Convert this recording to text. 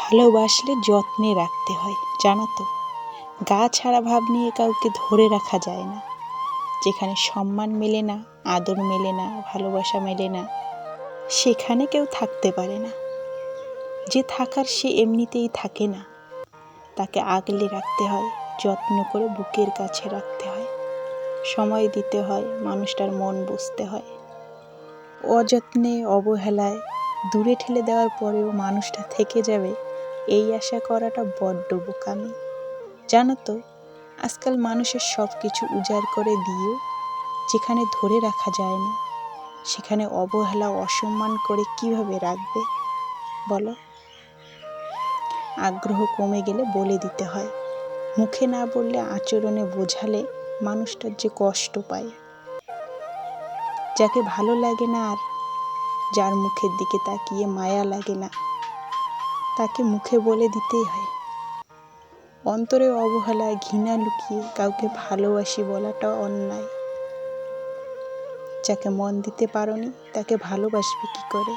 ভালোবাসলে যত্নে রাখতে হয়, জানো তো? গা ছাড়া ভাব নিয়ে কাউকে ধরে রাখা যায় না। যেখানে সম্মান মেলে না, আদর মেলে না, ভালোবাসা মেলে না, সেখানে কেউ থাকতে পারে না। যে থাকার সে এমনিতেই থাকে না, তাকে আগলে রাখতে হয়, যত্ন করে বুকের কাছে রাখতে হয়, সময় দিতে হয়, মানুষটার মন বুঝতে হয়। অযত্নে, অবহেলায় দূরে ঠেলে দেওয়ার পরেও মানুষটা থেকে যাবে, এই আশা করাটা বড্ড বোকামি। জানো তো, আজকাল মানুষের সব কিছু উজাড় করে দিয়েও যেখানে ধরে রাখা যায় না, সেখানে অবহেলা, অসম্মান করে কিভাবে রাখবে বলো? আগ্রহ কমে গেলে বলে দিতে হয়, মুখে না বললে আচরণে বোঝালে মানুষটার যে কষ্ট পায়। যাকে ভালো লাগে না আর যার মুখের দিকে তাকিয়ে মায়া লাগে না, তাকে মুখে বলে দিতেই হয়। অন্তরে অবহেলায়, ঘৃণা লুকিয়ে কাউকে ভালোবাসি বলাটা অন্যায়। যাকে মন দিতে পারোনি তাকে ভালোবাসবে কি করে?